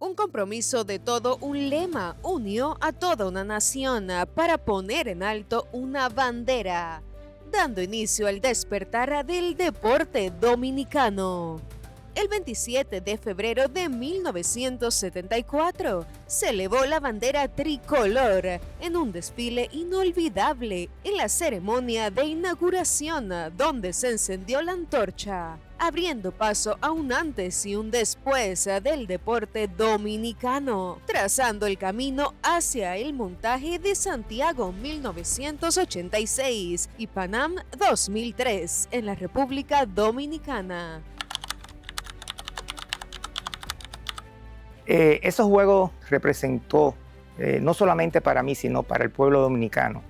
Un compromiso de todo un lema unió a toda una nación para poner en alto una bandera, dando inicio al despertar del deporte dominicano. El 27 de febrero de 1974 se elevó la bandera tricolor en un desfile inolvidable en la ceremonia de inauguración donde se encendió la antorcha, abriendo paso a un antes y un después del deporte dominicano, trazando el camino hacia el montaje de Santiago 1986 y Panam 2003 en la República Dominicana. Esos juegos representó, no solamente para mí, sino para el pueblo dominicano,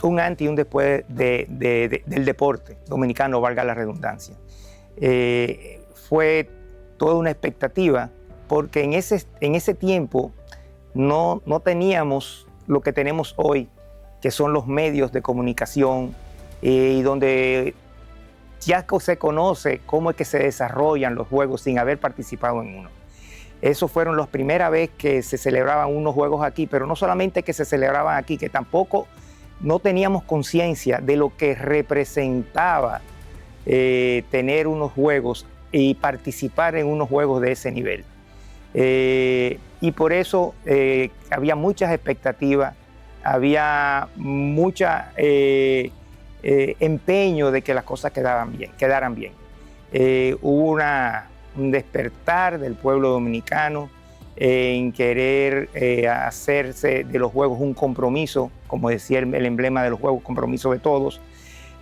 un antes y un después del deporte dominicano, valga la redundancia. Fue toda una expectativa, porque en ese tiempo no teníamos lo que tenemos hoy, que son los medios de comunicación, y donde ya se conoce cómo es que se desarrollan los juegos sin haber participado en uno. Eso fueron las primeras veces que se celebraban unos juegos aquí, pero no solamente que se celebraban aquí, que tampoco no teníamos conciencia de lo que representaba tener unos juegos y participar en unos juegos de ese nivel. Y por eso había muchas expectativas, había mucha empeño de que las cosas quedaran bien. Hubo un despertar del pueblo dominicano en querer hacerse de los juegos un compromiso, como decía el emblema de los juegos, compromiso de todos,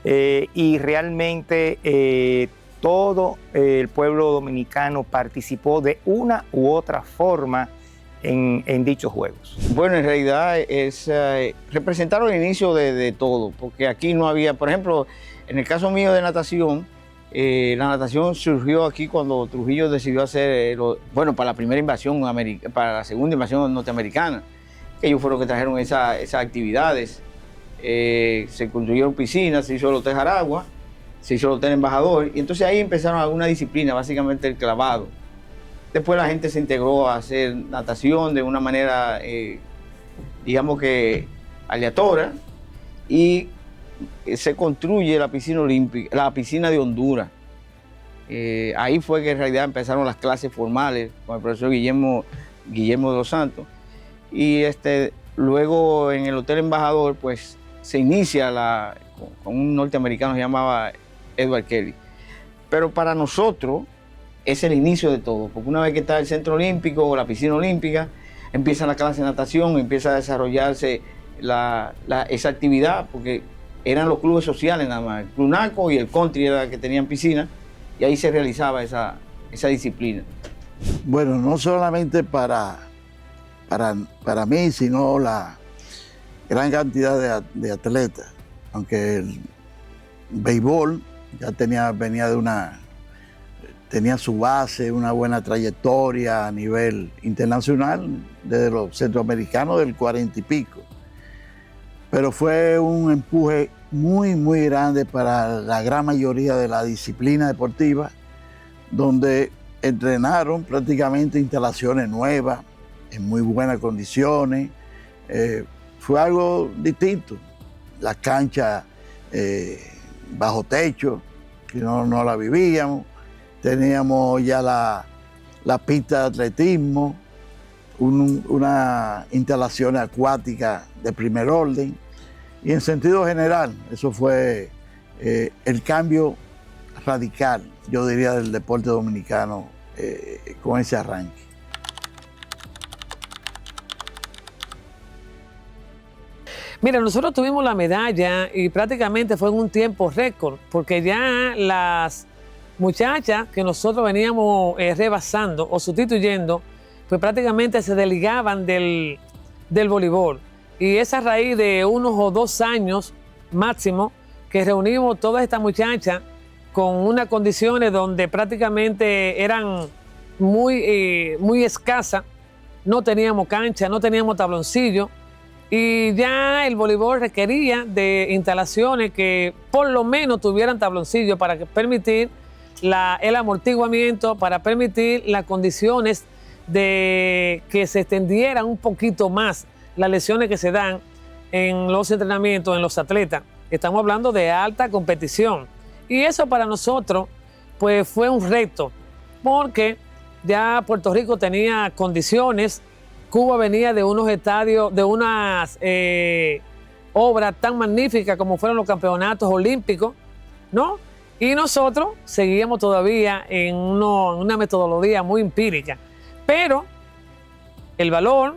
y realmente todo el pueblo dominicano participó de una u otra forma en dichos juegos. Bueno, en realidad representaron el inicio de todo, porque aquí no había, por ejemplo, en el caso mío de natación, la natación surgió aquí cuando Trujillo decidió hacer, para la primera invasión, para la segunda invasión norteamericana, que ellos fueron los que trajeron esas actividades. Se construyeron piscinas, se hizo el Hotel Jaragua, se hizo el Hotel Embajador, y entonces ahí empezaron alguna disciplina, básicamente el clavado. Después la gente se integró a hacer natación de una manera, digamos que aleatoria, y se construye la piscina olímpica, la piscina de Honduras. Ahí fue que en realidad empezaron las clases formales con el profesor Guillermo de los Santos. Y luego en el Hotel Embajador, pues se inicia con un norteamericano que se llamaba Edward Kelly. Pero para nosotros es el inicio de todo, porque una vez que está el centro olímpico o la piscina olímpica, empieza la clase de natación, empieza a desarrollarse esa actividad, porque eran los clubes sociales nada más, el Club Naco y el Country era que tenían piscina, y ahí se realizaba esa disciplina. Bueno, no solamente para mí, sino la gran cantidad de atletas, aunque el béisbol ya tenía su base, una buena trayectoria a nivel internacional, desde los centroamericanos del 40 y pico. Pero fue un empuje muy, muy grande para la gran mayoría de la disciplina deportiva, donde entrenaron prácticamente instalaciones nuevas, en muy buenas condiciones. Fue algo distinto. La cancha bajo techo, que no la vivíamos. Teníamos ya la pista de atletismo, una instalación acuática de primer orden. Y en sentido general, eso fue el cambio radical, yo diría, del deporte dominicano con ese arranque. Mira, nosotros tuvimos la medalla y prácticamente fue en un tiempo récord, porque ya las muchachas que nosotros veníamos rebasando o sustituyendo, pues prácticamente se desligaban del voleibol. Y es a raíz de unos o 2 años máximo que reunimos todas estas muchachas con unas condiciones donde prácticamente eran muy escasas. No teníamos cancha, no teníamos tabloncillo, y ya el voleibol requería de instalaciones que por lo menos tuvieran tabloncillo para permitir el amortiguamiento para permitir las condiciones de que se extendieran un poquito más las lesiones que se dan en los entrenamientos, en los atletas. Estamos hablando de alta competición. Y eso para nosotros pues fue un reto, porque ya Puerto Rico tenía condiciones, Cuba venía de unos estadios, de unas obras tan magníficas como fueron los campeonatos olímpicos, ¿no? Y nosotros seguíamos todavía en una metodología muy empírica. Pero el valor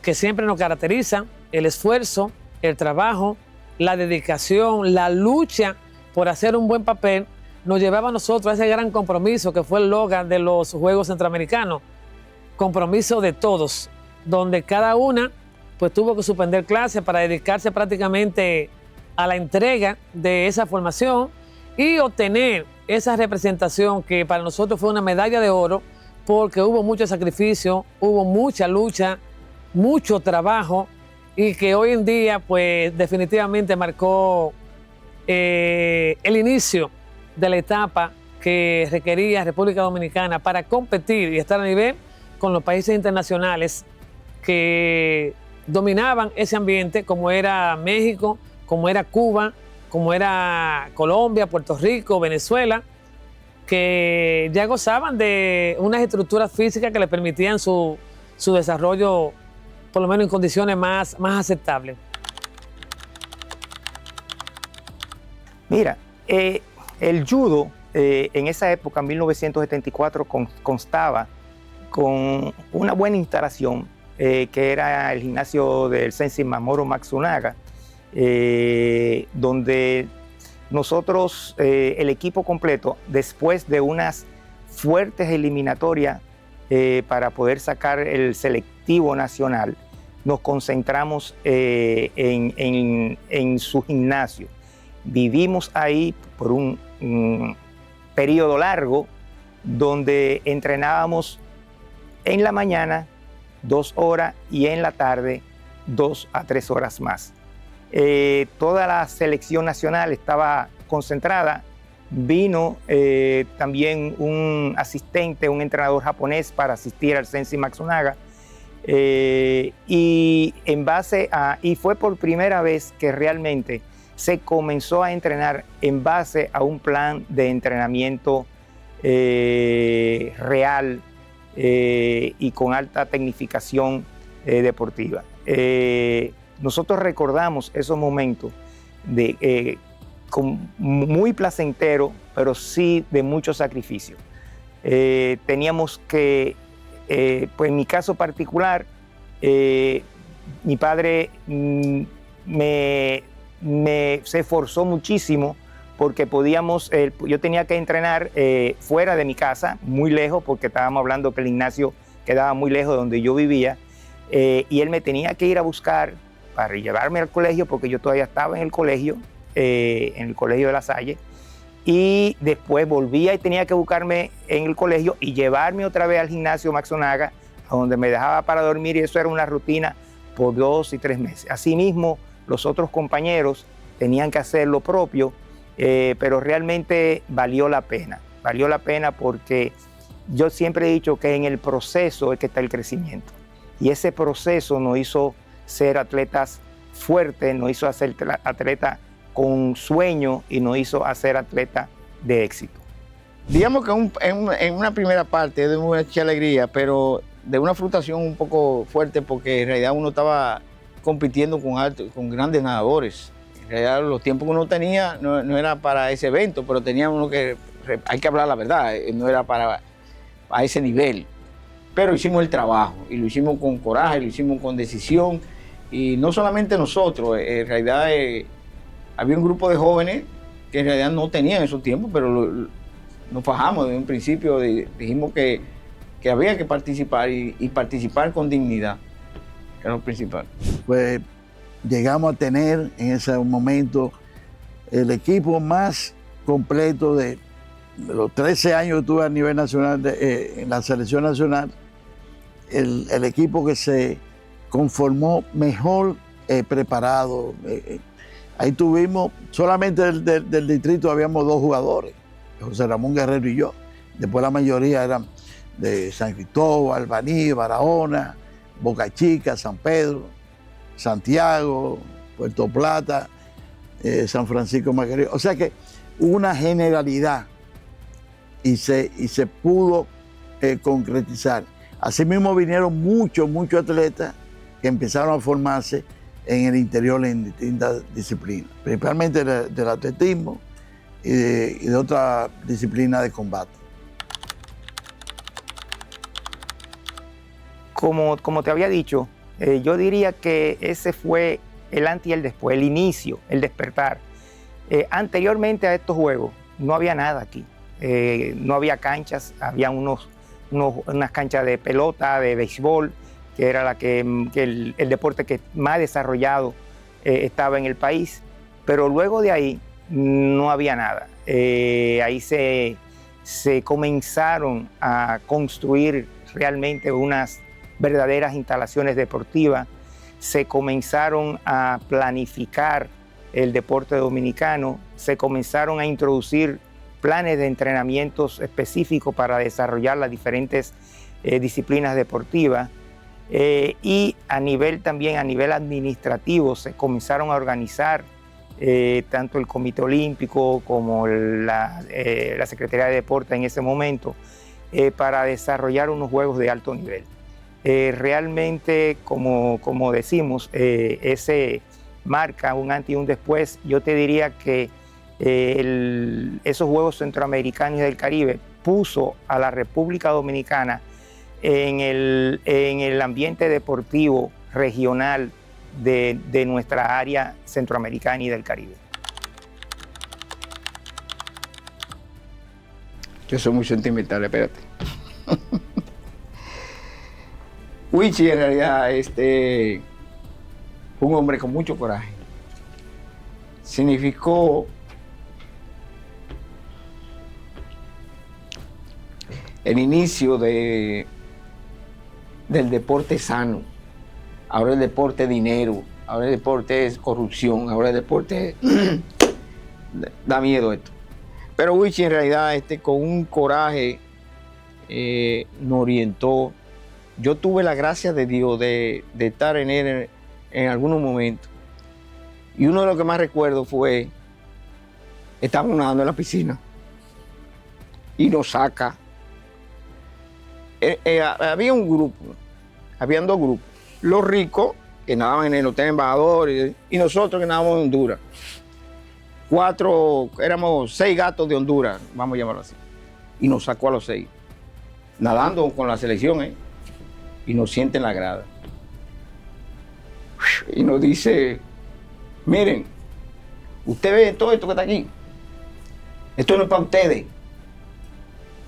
que siempre nos caracteriza, el esfuerzo, el trabajo, la dedicación, la lucha por hacer un buen papel, nos llevaba a nosotros a ese gran compromiso que fue el eslogan de los Juegos Centroamericanos, compromiso de todos, donde cada una pues tuvo que suspender clases para dedicarse prácticamente a la entrega de esa formación y obtener esa representación que para nosotros fue una medalla de oro, porque hubo mucho sacrificio, hubo mucha lucha, mucho trabajo, y que hoy en día pues definitivamente marcó el inicio de la etapa que requería República Dominicana para competir y estar a nivel con los países internacionales que dominaban ese ambiente, como era México, como era Cuba, como era Colombia, Puerto Rico, Venezuela, que ya gozaban de unas estructuras físicas que les permitían su desarrollo, por lo menos en condiciones más aceptables. Mira, el judo en esa época, en 1974, constaba con una buena instalación, que era el gimnasio del Sensei Mamoru Matsunaga, donde nosotros, el equipo completo, después de unas fuertes eliminatorias para poder sacar el selectivo nacional, nos concentramos en su gimnasio. Vivimos ahí por un periodo largo, donde entrenábamos en la mañana 2 horas y en la tarde 2 a 3 horas más. Toda la selección nacional estaba concentrada. Vino también un asistente, un entrenador japonés para asistir al Sensei Matsunaga. Y fue por primera vez que realmente se comenzó a entrenar en base a un plan de entrenamiento real y con alta tecnificación deportiva. Nosotros recordamos esos momentos muy placenteros, pero sí de mucho sacrificio. Teníamos que, pues en mi caso particular, mi padre se esforzó muchísimo porque yo tenía que entrenar fuera de mi casa, muy lejos, porque estábamos hablando que el gimnasio quedaba muy lejos de donde yo vivía, y él me tenía que ir a buscar para llevarme al colegio, porque yo todavía estaba en el colegio de La Salle, y después volvía y tenía que buscarme en el colegio y llevarme otra vez al gimnasio Matsunaga, a donde me dejaba para dormir, y eso era una rutina por 2 y 3 meses. Asimismo, los otros compañeros tenían que hacer lo propio, pero realmente valió la pena porque yo siempre he dicho que en el proceso es que está el crecimiento, y ese proceso nos hizo ser atletas fuertes, nos hizo hacer atletas con sueño y nos hizo hacer atletas de éxito. Digamos que en una primera parte es de mucha alegría, pero de una frustración un poco fuerte, porque en realidad uno estaba compitiendo con grandes nadadores. En realidad los tiempos que uno tenía no era para ese evento, pero teníamos hay que hablar la verdad, no era a ese nivel. Pero hicimos el trabajo, y lo hicimos con coraje, lo hicimos con decisión, y no solamente nosotros, en realidad había un grupo de jóvenes que en realidad no tenían esos tiempos, pero nos fajamos desde un principio, dijimos que había que participar y participar con dignidad, que era lo principal. Pues llegamos a tener en ese momento el equipo más completo de los 13 años que tuve a nivel nacional en la selección nacional, el equipo que se conformó mejor preparado. Ahí tuvimos, solamente del distrito habíamos 2 jugadores, José Ramón Guerrero y yo. Después la mayoría eran de San Cristóbal, Baní, Barahona, Boca Chica, San Pedro, Santiago, Puerto Plata, San Francisco Macorís. O sea que hubo una generalidad y se pudo concretizar. Asimismo vinieron muchos atletas que empezaron a formarse en el interior en distintas disciplinas, principalmente del atletismo y de otras disciplinas de combate. Como te había dicho, yo diría que ese fue el antes y el después, el inicio, el despertar. Anteriormente a estos juegos no había nada aquí. No había canchas, había unas canchas de pelota, de béisbol, que era el deporte que más desarrollado estaba en el país. Pero luego de ahí no había nada. Ahí se comenzaron a construir realmente unas verdaderas instalaciones deportivas, se comenzaron a planificar el deporte dominicano, se comenzaron a introducir planes de entrenamientos específicos para desarrollar las diferentes disciplinas deportivas y a nivel administrativo se comenzaron a organizar tanto el Comité Olímpico como la Secretaría de Deporte en ese momento para desarrollar unos juegos de alto nivel. Realmente, como decimos, ese marca un antes y un después. Yo te diría que esos Juegos Centroamericanos y del Caribe puso a la República Dominicana en el ambiente deportivo regional de nuestra área centroamericana y del Caribe. Yo soy muy sentimental, espérate. Huichi en realidad fue un hombre con mucho coraje. Significó el inicio del deporte sano. Ahora el deporte es dinero, ahora el deporte es corrupción, ahora el deporte da miedo esto. Pero Huichi en realidad con un coraje nos orientó. Yo tuve la gracia de Dios de estar en él en algunos momentos. Y uno de los que más recuerdo fue, estábamos nadando en la piscina y nos saca. Había un grupo, habían dos grupos. Los ricos, que nadaban en el Hotel Embajador, y nosotros que nadábamos en Honduras. Éramos 6 gatos de Honduras, vamos a llamarlo así. Y nos sacó a los 6, nadando con la selección, y nos siente en la grada. Y nos dice, miren, usted ve todo esto que está aquí, esto no es para ustedes.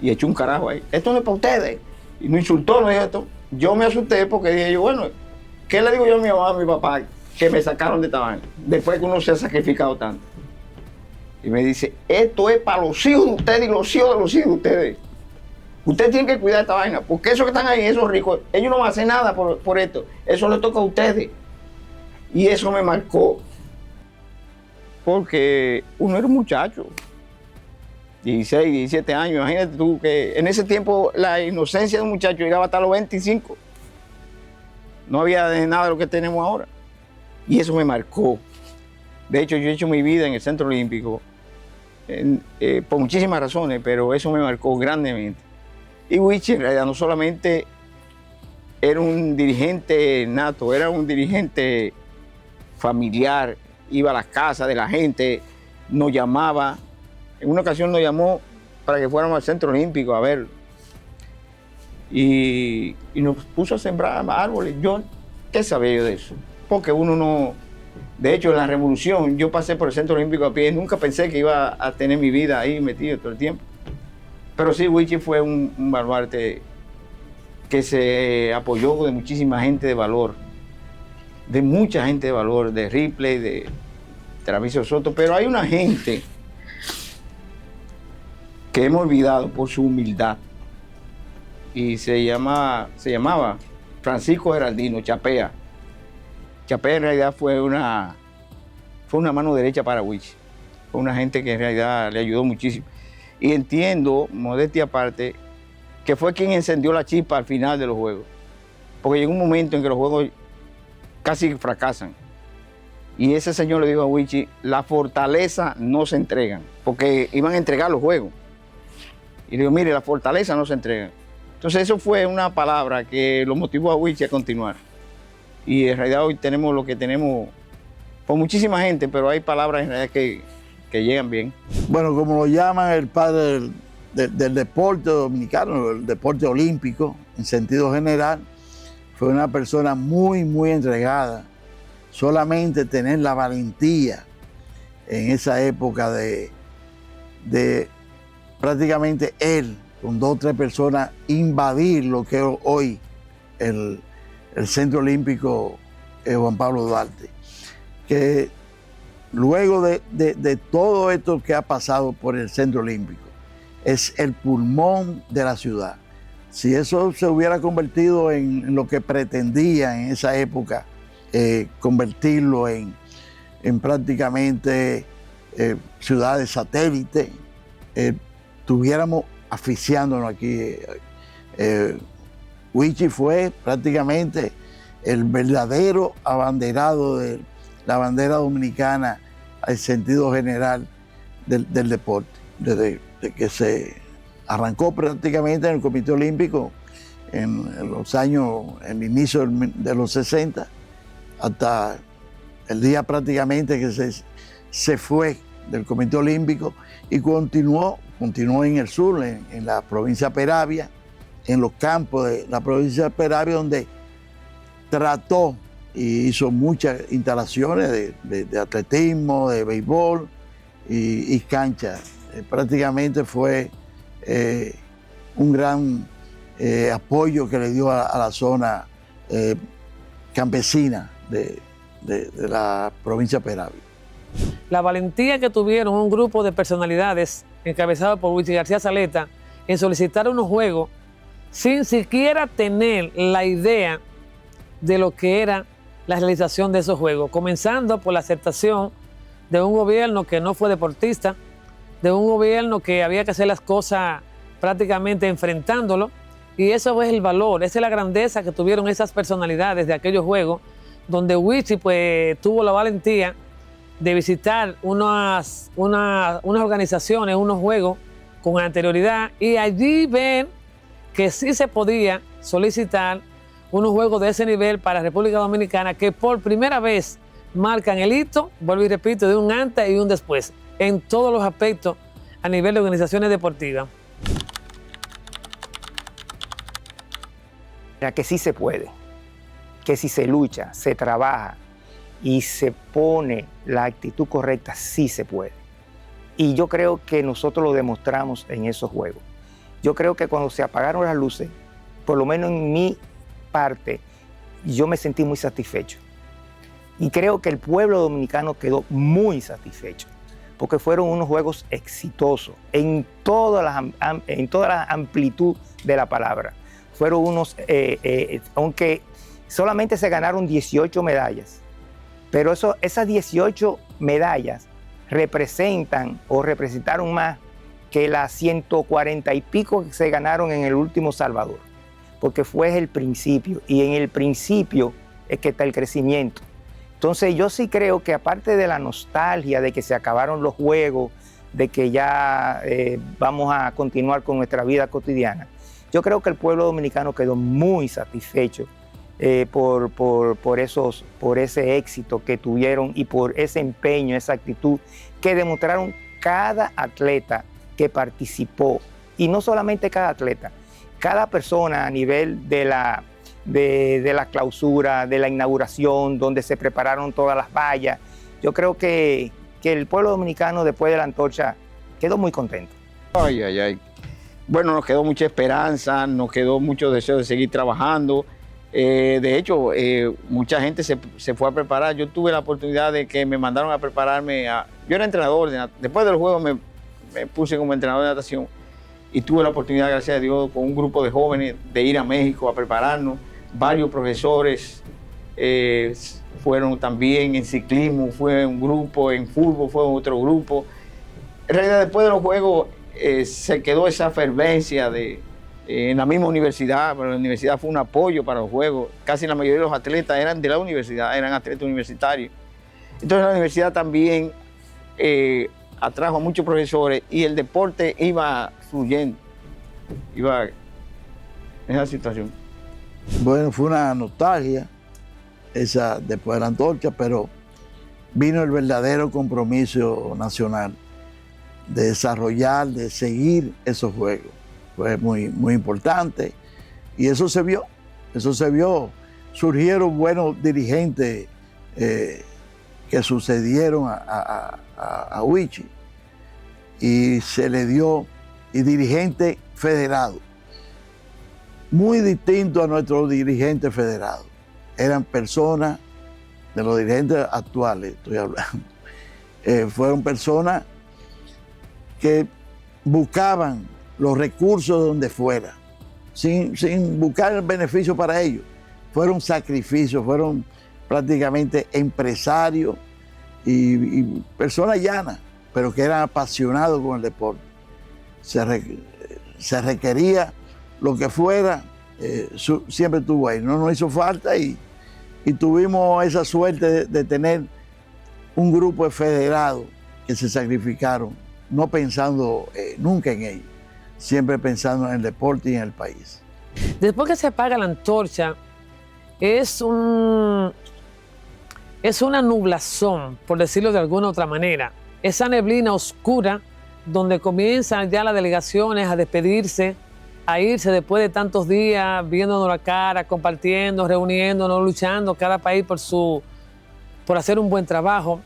Y echó un carajo ahí, esto no es para ustedes. Y nos insultó, nos dijo esto. Yo me asusté porque dije yo, bueno, ¿qué le digo yo a mi mamá, a mi papá, que me sacaron de esta vaina, después que uno se ha sacrificado tanto? Y me dice, esto es para los hijos de ustedes y los hijos de los hijos de ustedes. Ustedes tienen que cuidar esta vaina, porque esos que están ahí, esos ricos, ellos no van a hacer nada por esto. Eso les toca a ustedes. Y eso me marcó. Porque uno era un muchacho, 16, 17 años. Imagínate tú que en ese tiempo la inocencia de un muchacho llegaba hasta los 25. No había nada de lo que tenemos ahora. Y eso me marcó. De hecho, yo he hecho mi vida en el Centro Olímpico por muchísimas razones, pero eso me marcó grandemente. Y Huichi en realidad no solamente era un dirigente nato, era un dirigente familiar, iba a las casas de la gente, nos llamaba. En una ocasión nos llamó para que fuéramos al Centro Olímpico a verlo. Y nos puso a sembrar árboles. ¿Qué sabía yo de eso? Porque uno no... De hecho, en la revolución, yo pasé por el Centro Olímpico a pie, nunca pensé que iba a tener mi vida ahí metido todo el tiempo. Pero sí, Huichi fue un baluarte que se apoyó de muchísima gente de valor, de mucha gente de valor, de Ripley, de Traviso Soto, pero hay una gente que hemos olvidado por su humildad y se llamaba Francisco Geraldino Chapea. Chapea en realidad fue una mano derecha para Huichi, fue una gente que en realidad le ayudó muchísimo. y entiendo, modestia aparte, que fue quien encendió la chispa al final de los juegos. Porque llegó un momento en que los juegos casi fracasan. Y ese señor le dijo a Wichi, la fortaleza no se entregan, porque iban a entregar los juegos. Y le digo, mire, la fortaleza no se entrega. Entonces eso fue una palabra que lo motivó a Wichi a continuar. Y en realidad hoy tenemos lo que tenemos por muchísima gente, pero hay palabras en realidad que llegan bien. Bueno, como lo llaman el padre del deporte dominicano, el deporte olímpico, en sentido general, fue una persona muy, muy entregada. Solamente tener la valentía en esa época de prácticamente él, con 2 o 3 personas, invadir lo que es hoy el Centro Olímpico Juan Pablo Duarte. Que luego de todo esto que ha pasado por el Centro Olímpico, es el pulmón de la ciudad. Si eso se hubiera convertido en lo que pretendía en esa época, convertirlo en prácticamente ciudades satélites, estuviéramos asfixiándonos aquí. Wichi fue prácticamente el verdadero abanderado de la bandera dominicana al sentido general del deporte, desde que se arrancó prácticamente en el Comité Olímpico en los años, en el inicio de los 60, hasta el día prácticamente que se fue del Comité Olímpico y continuó en el sur, en la provincia de Peravia, en los campos de la provincia de Peravia, donde trató y hizo muchas instalaciones de atletismo, de béisbol y canchas. Prácticamente fue un gran apoyo que le dio a la zona campesina de la provincia de Peravia. La valentía que tuvieron un grupo de personalidades encabezado por Wichi García Saleta en solicitar unos juegos sin siquiera tener la idea de lo que era la realización de esos juegos, comenzando por la aceptación de un gobierno que no fue deportista, de un gobierno que había que hacer las cosas prácticamente enfrentándolo, y eso es el valor, esa es la grandeza que tuvieron esas personalidades de aquellos juegos, donde Wichi pues tuvo la valentía de visitar unas organizaciones, unos juegos con anterioridad, y allí ven que sí se podía solicitar unos juegos de ese nivel para República Dominicana, que por primera vez marcan el hito, vuelvo y repito, de un antes y un después, en todos los aspectos a nivel de organizaciones deportivas. Que sí se puede, que si se lucha, se trabaja y se pone la actitud correcta, sí se puede. Y yo creo que nosotros lo demostramos en esos juegos. Yo creo que cuando se apagaron las luces, por lo menos en mi parte, yo me sentí muy satisfecho. Y creo que el pueblo dominicano quedó muy satisfecho, porque fueron unos juegos exitosos en toda la amplitud de la palabra. Fueron unos, aunque solamente se ganaron 18 medallas, pero esas 18 medallas representaron más que las 140 y pico que se ganaron en el último Salvador, porque fue el principio, y en el principio es que está el crecimiento. Entonces yo sí creo que aparte de la nostalgia de que se acabaron los juegos, de que ya vamos a continuar con nuestra vida cotidiana, yo creo que el pueblo dominicano quedó muy satisfecho por ese éxito que tuvieron y por ese empeño, esa actitud que demostraron cada atleta que participó. Y no solamente cada atleta, cada persona a nivel de la clausura, de la inauguración, donde se prepararon todas las vallas. Yo creo que el pueblo dominicano después de la antorcha quedó muy contento. Ay, ay, ay. Bueno, nos quedó mucha esperanza, nos quedó mucho deseo de seguir trabajando. De hecho, mucha gente se fue a preparar. Yo tuve la oportunidad de que me mandaron a prepararme. Yo era entrenador, después de los juegos me puse como entrenador de natación y tuve la oportunidad, gracias a Dios, con un grupo de jóvenes de ir a México a prepararnos. Varios profesores fueron también en ciclismo, fue un grupo, en fútbol fue otro grupo. En realidad, después de los juegos, se quedó esa fervencia en la misma universidad, pero la universidad fue un apoyo para los Juegos. Casi la mayoría de los atletas eran de la universidad, eran atletas universitarios. Entonces la universidad también atrajo a muchos profesores y el deporte iba fluyendo, iba en esa situación. Bueno, fue una nostalgia esa después de la antorcha, pero vino el verdadero compromiso nacional de desarrollar, de seguir esos juegos. Fue muy, muy importante y eso se vio, Surgieron buenos dirigentes que sucedieron a Huichi y se le dio, y dirigente federado, muy distinto a nuestros dirigentes federados. Eran personas, de los dirigentes actuales estoy hablando, fueron personas que buscaban los recursos donde fuera, sin buscar el beneficio para ellos. Fueron sacrificios, fueron prácticamente empresarios y personas llanas, pero que eran apasionados con el deporte. Se requería lo que fuera, siempre estuvo ahí. No nos hizo falta y tuvimos esa suerte de tener un grupo de federados que se sacrificaron, no pensando nunca en ellos, siempre pensando en el deporte y en el país. Después que se apaga la antorcha, es una nublazón, por decirlo de alguna otra manera. Esa neblina oscura donde comienzan ya las delegaciones a despedirse, a irse después de tantos días, viéndonos la cara, compartiendo, reuniéndonos, luchando, cada país por hacer un buen trabajo.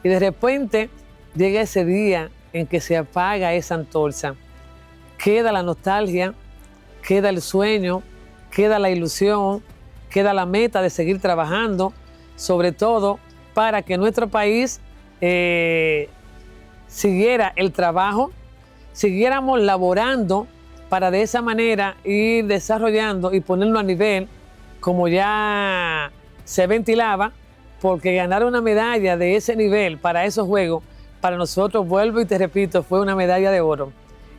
Y de repente llega ese día en que se apaga esa antorcha. Queda la nostalgia, queda el sueño, queda la ilusión, queda la meta de seguir trabajando, sobre todo para que nuestro país siguiera el trabajo, siguiéramos laborando para de esa manera ir desarrollando y ponerlo a nivel como ya se ventilaba, porque ganar una medalla de ese nivel para esos Juegos, para nosotros, vuelvo y te repito, fue una medalla de oro.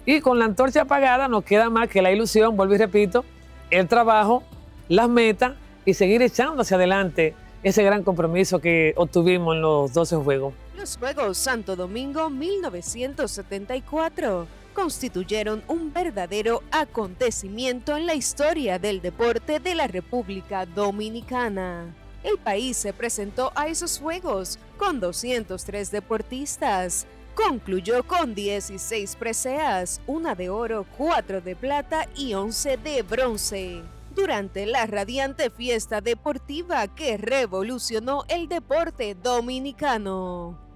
Y con la antorcha apagada nos queda más que la ilusión, vuelvo y repito, el trabajo, las metas y seguir echando hacia adelante ese gran compromiso que obtuvimos en los 12 Juegos. Los Juegos Santo Domingo 1974 constituyeron un verdadero acontecimiento en la historia del deporte de la República Dominicana. El país se presentó a esos Juegos con 203 deportistas. Concluyó con 16 preseas, 1 de oro, 4 de plata y 11 de bronce, durante la radiante fiesta deportiva que revolucionó el deporte dominicano.